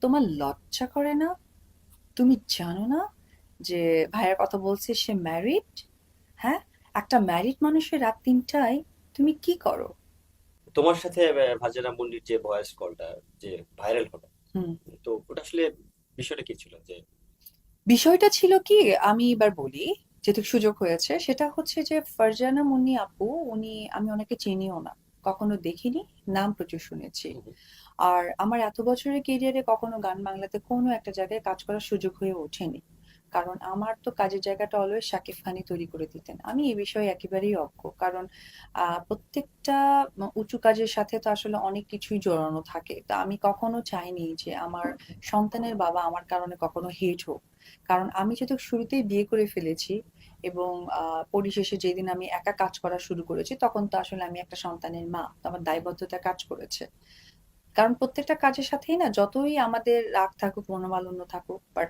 তোমার লজ্জা করে না? তুমি জানো না যে ভাইয়ের কথা বলছে সে ম্যারিড? হ্যাঁ, একটা ম্যারিড মানুষের রাত ৩টায় তুমি কি করো? তোমার সাথে ফারজানা মুন্নির যে ভয়েস কলটা যে ভাইরাল হলো, হুম। তো ওটা আসলে বিষয়টা কি ছিল? যে বিষয়টা ছিল কি, আমি এবার বলি, যেহেতু সুযোগ হয়েছে, সেটা হচ্ছে যে ফারজানা মুন্নি আপু, আমি ওনাকে চিনিও না, কখনো দেখিনি, নাম প্রচুর শুনেছি। হুম, হুম, আর আমার এত বছরের কেরিয়ারে কখনো গান বাংলাতে কোনো একটা জায়গায় কাজ করার সুযোগ হয়ে ওঠেনি, কারণ আমার তো কাজের জায়গাটা অলওয়েজ শাকিব খানই তৈরি করে দিতেন। আমি এই বিষয়ে একেবারেই অজ্ঞ, কারণ প্রত্যেকটা উঁচু কাজের সাথে তো আসলে অনেক কিছুই জড়ানো থাকে। তা আমি কখনো চাইনি যে আমার সন্তানের বাবা আমার কারণে কখনো হেট হোক, কারণ আমি যেহেতু শুরুতেই বিয়ে করে ফেলেছি এবং পরিশেষে যেদিন আমি একা কাজ করা শুরু করেছি তখন তো আসলে আমি একটা সন্তানের মা, তো আমার দায়বদ্ধতা কাজ করেছে। কারণ প্রত্যেকটা কাজের সাথেই না, যতই আমাদের রাগ থাকুক, মনোমালিন্য থাকুক, বাট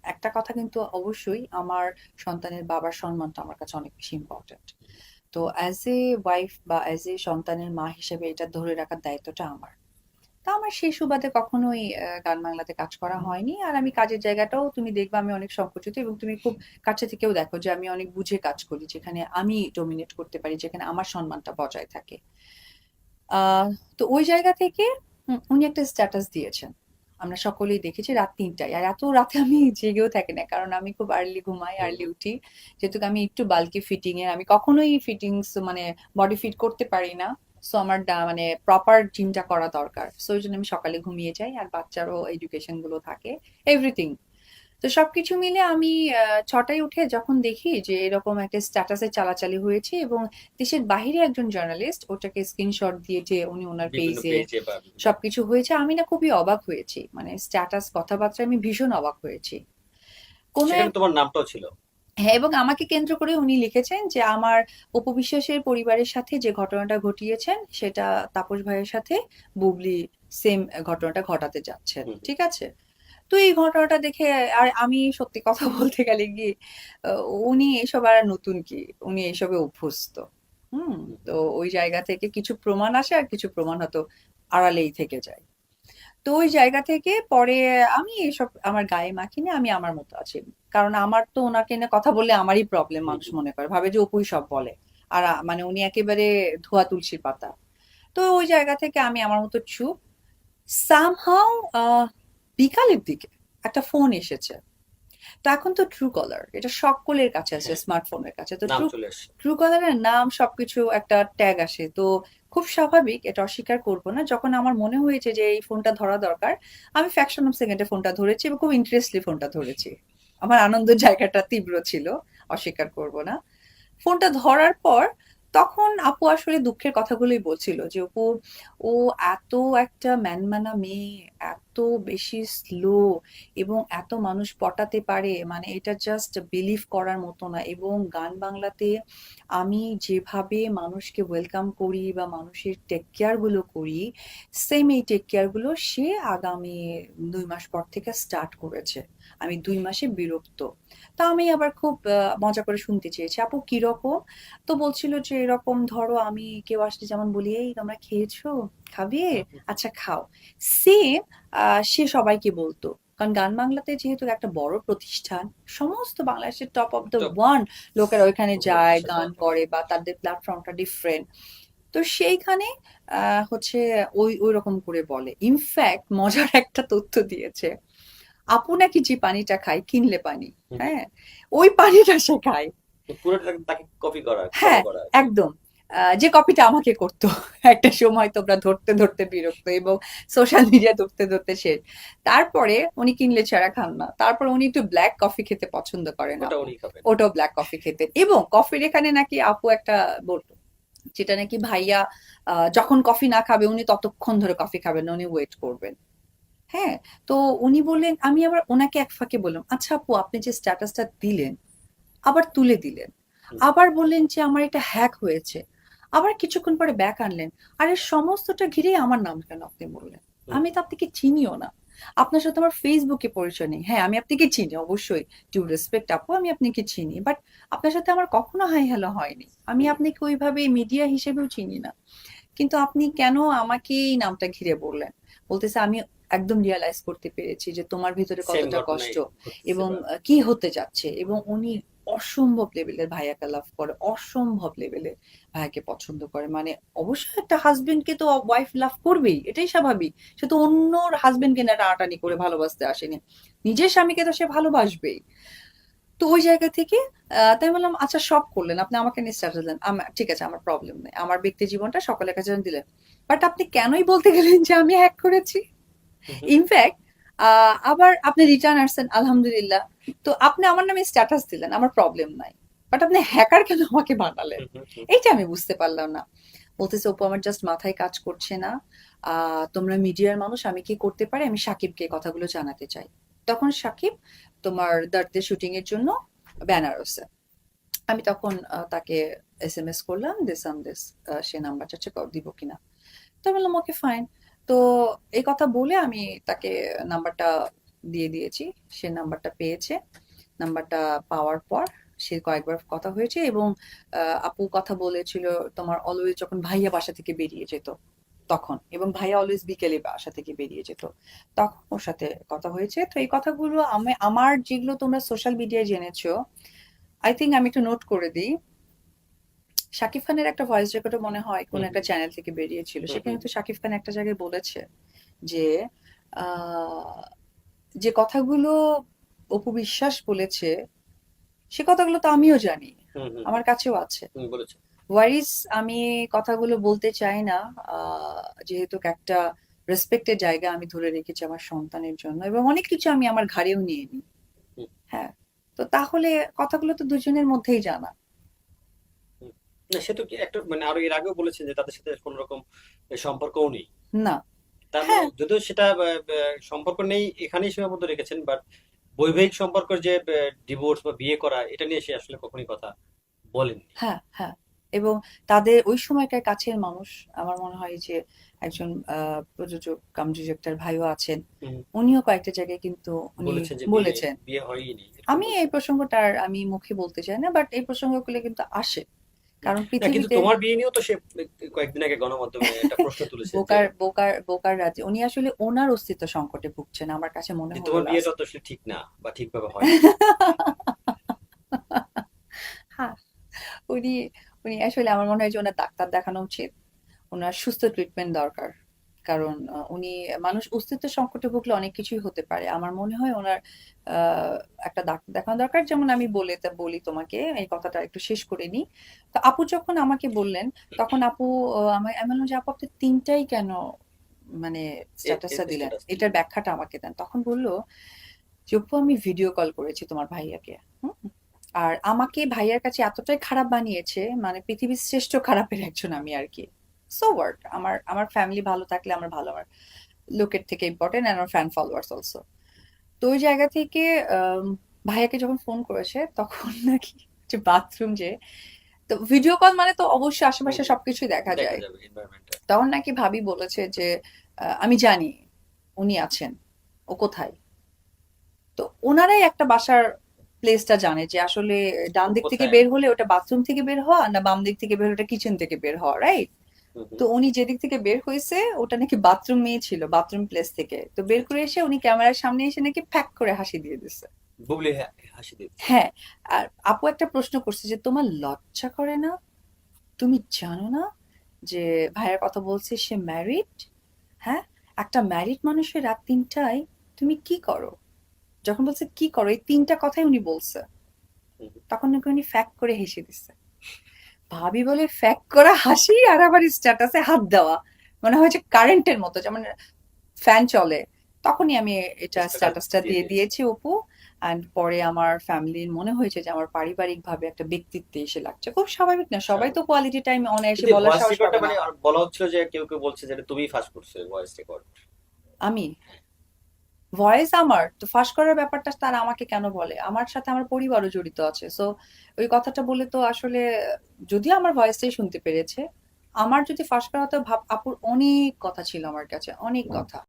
একটা কথা কিন্তু অবশ্যই, আমার সন্তানের বাবার সম্মানটা আমার কাছে অনেক বেশি ইম্পর্টেন্ট। তো অ্যাজ এ ওয়াইফ বা অ্যাজ এ সন্তানের মা হিসেবে এটা ধরে রাখার দায়িত্বটা আমার। তা আমার সেই সুবাদে কখনোই গান বাংলাতে কাজ করা হয়নি। আর আমি কাজের জায়গাটাও তুমি দেখবে আমি অনেক সংকুচিত, এবং তুমি খুব কাছে থেকেও দেখো যে আমি অনেক বুঝে কাজ করি, যেখানে আমি ডোমিনেট করতে পারি, যেখানে আমার সম্মানটা বজায় থাকে। আহ তো ওই জায়গা থেকে উনি একটা স্ট্যাটাস দিয়েছেন, আমরা সকলেই দেখেছি, রাত ৩টায়। আর এত রাতে আমি জেগেও থাকি না, কারণ আমি খুব আর্লি ঘুমাই, হুম, আর্লি হুম। উঠি। যেহেতু আমি একটু বাল্কি ফিটিং এর, আমি কখনোই ফিটিংস মানে বডি ফিট করতে পারি না। সো আমার মানে প্রপার জিমটা করা দরকার, সো ওই জন্য আমি সকালে ঘুমিয়ে যাই, আর বাচ্চারও এডুকেশন গুলো থাকে, এভরিথিং। তো সবকিছু মিলে আমি ৬টায় উঠে যখন দেখি যে এরকম একটা স্ট্যাটাসে চালাচালি হয়েছে, এবং দেশের বাইরে একজন জার্নালিস্ট ওটাকে স্ক্রিনশট দিয়েছে উনি ওনার বিভিন্ন পেজে, পেজে বা বিভিন্ন সবকিছু হয়েছে, আমি না খুবই অবাক হয়েছি, মানে স্ট্যাটাস কথাবার্তা আমি ভীষণ অবাক হয়েছি। কোনো সেখানে এক, তোমার নামটাও ছিল। হ্যাঁ, এবং আমাকে কেন্দ্র করে উনি লিখেছেন যে আমার অপু বিশ্বাসের পরিবারের সাথে যে ঘটনাটা ঘটিয়েছেন সেটা তাপস ভাইয়ের সাথে বুবলি সেম ঘটনাটা ঘটাতে যাচ্ছেন, হুম, হুম। ঠিক আছে? তো এই ঘটনাটা দেখে, আর আমি সত্যি কথা বলতে গেলে কি, আহ, উনি এসব আর নতুন কি, উনি এসবে অভ্যস্ত। হুম। হুম, তো ওই জায়গা থেকে কিছু প্রমাণ আসে, আর কিছু প্রমাণ হয়তো আড়ালেই থেকে যায়। তো ওই জায়গা থেকে পরে আমি এসব আমার গায়ে মাখিনি, আমি আমার মতো আছি। কারণ আমার তো ওনাকে নিয়ে কথা বললে আমারই প্রবলেম, হুম, মানুষ হুম। মনে করে, ভাবে যে অপুই সব বলে। আর মানে উনি একেবারে ধোয়া তুলসীর পাতা। তো ওই জায়গা থেকে আমি আমার মতো চুপ। সামহাউ বিকালের দিকে একটা ফোন এসেছে। তো এখন তো ট্রু কলার এটা সকলের কাছে আছে, হ্যাঁ, স্মার্টফোনের কাছে, তো নাম ট্রু চলে আসছে। ট্রু কলারের নাম সবকিছু একটা ট্যাগ আসে। তো খুব স্বাভাবিক, এটা অস্বীকার করবো না, যখন আমার মনে হয়েছে যে এই ফোনটা ধরা দরকার, আমি ফ্যাকশন অফ সেকেন্ডে ফোনটা ধরেছি, এবং খুব ইন্টারেস্টলি ফোনটা ধরেছি। আমার আনন্দের জায়গাটা তীব্র ছিল, অস্বীকার করব না। ফোনটা ধরার পর তখন আপু আসলে দুঃখের কথাগুলোই বলছিল যে অপু, ও এত একটা ম্যানমানা মেয়ে, এত বেশি স্লো, এবং এত মানুষ পটাতে পারে, মানে এটা জাস্ট বিলিভ করার মতো না। এবং গান বাংলাতে আমি যেভাবে মানুষকে ওয়েলকাম করি বা মানুষের টেক কেয়ার গুলো করি, সেম এই টেক কেয়ার গুলো সে আগামী ২ মাস পর থেকে স্টার্ট করেছে। আমি ২ মাসে বিরক্ত। তো আমি আবার খুব মজা করে শুনতে চেয়েছি, আপু কিরকম? তো বলছিল যে এরকম, ধরো আমি কেউ আসলে যেমন বলি, এই তোমরা খেয়েছো, খাবে, হুম, হুম, আচ্ছা খাও, সেম সে সবাইকে বলতো। কারণ গান বাংলাতে যেহেতু একটা বড় প্রতিষ্ঠান, সমস্ত বাংলাদেশের টপ অফ দ্য একটা ওয়ান লোকেরা ওইখানে যায়, উপমহাদেশে গান পাওয়া যায়। করে, বা তাদের প্ল্যাটফর্মটা ডিফারেন্ট। তো সেইখানে হচ্ছে ওই ওই রকম করে বলে। ইনফ্যাক্ট মজার একটা তথ্য দিয়েছে, আপু নাকি যে পানিটা খায় কিনলে পানি, হুম, হুম। হ্যাঁ, ওই পানিটা সে খায়। তো পুরোটা তাকে কপি করা, ফলো হ্যাঁ, করা আর কি। একদম। যে কপিটা আমাকে করতো একটা সময়, তোমরা ধরতে ধরতে বিরক্ত, এবং সোশ্যাল মিডিয়া ধরতে ধরতে শেষ। তারপরে উনি কিনলে ছাড়া খান না, তারপর উনি একটু ব্ল্যাক কফি খেতে পছন্দ করেন ওটা আপু। উনি খাবেন। ওটাও ব্ল্যাক কফি খেতেন, এবং কফির এখানে নাকি আপু একটা বলতো, যেটা নাকি ভাইয়া যখন কফি না খাবে উনি ততক্ষণ ধরে কফি খাবেন না, উনি ওয়েট করবেন। হ্যাঁ। তো উনি বললেন, আমি আবার ওনাকে এক ফাঁকে বললাম, আচ্ছা আপু আপনি যে স্ট্যাটাসটা দিলেন, আবার তুলে দিলেন, হুম, আবার বললেন যে আমার এটা হ্যাক হয়েছে, আবার কিছুক্ষণ পরে ব্যাক আনলেন, আর এর সমস্তটা ঘিরেই আমার নাম কেন আপনি বললেন? হুম, আমি তো আপনাকে চিনিও না, আপনার সাথে আমার ফেসবুকে পরিচয় নেই। হ্যাঁ, আমি আপনাকে চিনি অবশ্যই, ডিউ রেসপেক্ট আপু, আমি আপনাকে চিনি, বাট আপনার সাথে আমার কখনো হাই হ্যালো হয়নি, আমি হুম, আপনাকে ওইভাবে মিডিয়া হিসেবেও চিনি না। কিন্তু আপনি কেন আমাকে এই নামটা ঘিরে বললেন? বলতেছে আমি একদম রিয়ালাইজ করতে পেরেছি যে তোমার ভিতরে সেম কতটা ঘটনাই কষ্ট ঘটতেছে এবং বা কি হতে যাচ্ছে। এবং উনি অসম্ভব লেভেলের ভাইয়াকে লাভ করে, অসম্ভব লেভেলের ভাইয়াকে পছন্দ করে। মানে অবশ্যই একটা হাজবেন্ডকে তো ওয়াইফ লাভ করবেই, এটাই স্বাভাবিক। সে তো অন্য হাজবেন্ডকে না টানাটানি করে ভালোবাসতে আসেনি, নিজের স্বামীকে তো সে ভালোবাসবেই। তো ওই জায়গা থেকে তাই বললাম, আচ্ছা সব করলেন আপনি, আমাকে নিয়ে স্ট্যাটাস দেন, ঠিক আছে আমার প্রবলেম নেই, আমার ব্যক্তি জীবনটা সকলের কাছে দিলেন, বাট আপনি কেনই বলতে গেলেন যে আমি হ্যাক করেছি? হুম, হুম, ইনফ্যাক্ট আবার আপনি রিটার্ন আসছেন আলহামদুলিল্লাহ, তো আপনি আমার নামে স্ট্যাটাস দিলেন, আমার প্রবলেম নাই, বাট আপনি হ্যাকার কেন আমাকে বানালেন? হুম, হুম, হুম, এইটা আমি বুঝতে পারলাম না। বলতেছে অপু আমার জাস্ট মাথায় কাজ করছে না, তোমরা মিডিয়ার মানুষ, আমি কি করতে পারি, আমি সাকিবকে কথাগুলো জানাতে চাই। তখন সাকিব তোমার দার্দের শুটিং এর জন্য বেনারসে। আমি তখন তাকে এসএমএস করলাম দিস আম দিস, সে নাম্বার চাচ্ছে দিব কিনা। তো আমি বললাম ওকে ফাইন। তো এই কথা বলে আমি তাকে নাম্বারটা দিয়ে দিয়েছি, সে নাম্বারটা পেয়েছে। নাম্বারটা পাওয়ার পর সে কয়েকবার কথা হয়েছে এবং আপু কথা বলেছিল তোমার অলওয়েজ যখন ভাইয়া বাসা থেকে বেরিয়ে যেত তখন, এবং ভাইয়া অলওয়েজ বিকেলে বাসা থেকে বেরিয়ে যেত, তখন ওর সাথে কথা হয়েছে। তো এই কথাগুলো আমি আমার যেগুলো তোমরা সোশ্যাল মিডিয়ায় জেনেছো, আই থিঙ্ক আমি একটু নোট করে দিই। শাকিব খানের একটা ভয়েস রেকর্ডও মনে হয় কোন হুম, একটা চ্যানেল থেকে বেরিয়েছিল, হুম, সেখানে হুম, তো শাকিব খান একটা জায়গায় বলেছে যে আহ, যে কথাগুলো অপু বিশ্বাস বলেছে সে কথাগুলো তো আমিও জানি, হুম, হুম, আমার কাছেও আছে। হুম, বলেছে। ওয়ারিস, আমি কথাগুলো বলতে চাই না, যেহেতু একটা রেসপেক্টের জায়গা আমি ধরে রেখেছি আমার সন্তানের জন্য, এবং অনেক কিছু আমি আমার ঘাড়েও নিয়ে নিই। হুম, হ্যাঁ, তো তাহলে কথাগুলো তো দুজনের মধ্যেই জানা। হুম। না সে তো কি একটা মানে আরো এর আগেও বলেছেন যে তাদের সাথে কোনো রকম সম্পর্কও নেই। না। তার মানে হ্যাঁ, যদিও সেটা সম্পর্ক নেই এখানেই সীমাবদ্ধ রেখেছেন, বাট বৈবাহিক সম্পর্ক যে ডিভোর্স বা বিয়ে করা এটা নিয়ে সে আসলে কখনই কথা বলেননি। হ্যাঁ, হ্যাঁ। এবং তাদের ওই সময়কার কাছের মানুষ, আমার মনে হয় যে একজন প্রযোজক কাম ডিরেক্টর ভাইও আছেন, হুম, উনিও কয়েকটা জায়গায় কিন্তু উনি বলেছেন যে বিয়ে বলেছেন। বিয়ে হয়নি এরকম আমি এই বলছেন। প্রসঙ্গটা আর আমি মুখে বলতে চাই না, বাট এই প্রসঙ্গগুলো কিন্তু আসে, হুম। কারণ না কিন্তু পৃথিবীতে তোমার বিয়ে নিয়েও তো সে কয়েকদিন আগে গণমাধ্যমে একটা প্রশ্ন তুলেছে যে বোকার বোকার বোকার রাজি, উনি আসলে ওনার অস্তিত্ব সংকটে ভুগছেন আমার কাছে মনে যে হলো তোমার বিয়েটা লাস্ট। তো আসলে ঠিক না বা ঠিকভাবে হয়নি। হ্যাঁ, উনি উনি আসলে আমার মনে হয় যে ওনার ডাক্তার দেখানো উচিত, ওনার সুস্থ ট্রিটমেন্ট দরকার। কারণ উনি, মানুষ অস্তিত্ব সংকটে ভুগলে অনেক কিছুই হতে পারে। আমার মনে হয় ওনার আহ, একটা ডাক্তার দেখানো দরকার। যেমন আমি বলি তোমাকে এই কথাটা একটু শেষ করে নিই। তো আপু যখন আমাকে বললেন, তখন আপু আমি বললাম যে আপু আপনি তিনটাই কেন মানে স্ট্যাটাসটা দিলেন, স্ট্যাটাস এটার দিলেন। ব্যাখ্যাটা আমাকে দেন। তখন বলল যে আপু আমি ভিডিও কল করেছি তোমার ভাইয়াকে, হুম? আর আমাকে ভাইয়ার কাছে এতটাই খারাপ বানিয়েছে, মানে পৃথিবীর শ্রেষ্ঠ খারাপের একজন আমি আর কি। সো হোয়াট, আমার আমার ফ্যামিলি ভালো থাকলে আমার ভালো, আমার লোকের থেকে ইম্পর্টেন্ট, আর আমার ফ্যান ফলোয়ার্স অলসো। তো ওই জায়গা থেকে ভাইয়াকে যখন ফোন করেছে তখন নাকি যে বাথরুম যে, তো ভিডিও কল মানে তো অবশ্যই হুম, আশেপাশে হুম। সবকিছুই দেখা দেখা যায়। যাবে এনভায়রনমেন্টটা। তখন নাকি ভাবি বলেছে যে আমি জানি উনি আছেন, ও কোথায়। তো ওনারাই একটা বাসার প্লেসটা জানে যে আসলে ডান দিক থেকে কোথায়। বের হলে ওটা বাথরুম থেকে বের হওয়া, না বাম দিক থেকে বের হলে ওটা কিচেন থেকে বের হওয়া, রাইট? হুম, হুম। তো উনি যেদিক থেকে বের হয়েছে ওটা নাকি বাথরুমেই ছিল, বাথরুম প্লেস থেকে। তো বের আচ্ছা। করে এসে উনি ক্যামেরার সামনে এসে নাকি ফ্যাক করে হাসি দিয়ে দিচ্ছে। বুবলি হাসি দিচ্ছে। হ্যাঁ। আর আপু একটা প্রশ্ন করছে যে তোমার লজ্জা করে না, তুমি জানো না যে ভাইয়ের কথা বলছে সে ম্যারিড? হ্যাঁ, একটা ম্যারিড মানুষের রাত ৩টায় তুমি কি করো? যখন বলছে কি করো, এই ৩টা কথাই উনি বলছে, হুম, হুম। তখন নাকি উনি ফ্যাক করে হেসে দিচ্ছে। ভাবি বলে ফ্যাক করা হাসি আর আবার স্ট্যাটাসে হাত দেওয়া, মনে হয় যে কারেন্টের মতো, যেমন ফ্যান চলে। তখনই আমি এটা স্ট্যাটাস স্ট্যাটাসটা দিয়ে দিয়ে দিয়েছে। দিয়েছি অপু। অ্যান্ড পরে আমার ফ্যামিলির মনে হয়েছে যে আমার পারিবারিক ভাবে একটা ব্যক্তিত্বে এসে লাগছে, খুব স্বাভাবিক না, সবাই তো স্বাভাবিক। কোয়ালিটি টাইম অনায়াসে কিন্তু বলার ভয়েস সাহস রেকর্ডটা পাবে না। মানে আর বলা হচ্ছিল যে কেউ কেউ বলছে যে এটা তুমিই ফাঁস করছো ভয়েস রেকর্ড। আমি ভয়েস আমার তো ফাঁস করার ব্যাপারটা তারা আমাকে কেন বলে, আমার সাথে আমার পরিবারও জড়িত আছে। সো ওই কথাটা বলে তো আসলে, যদিও আমার ভয়েসটাই শুনতে পেরেছে, আমার যদি ফাঁস করা হতো আপুর অনেক কথা ছিল আমার কাছে, অনেক কথা।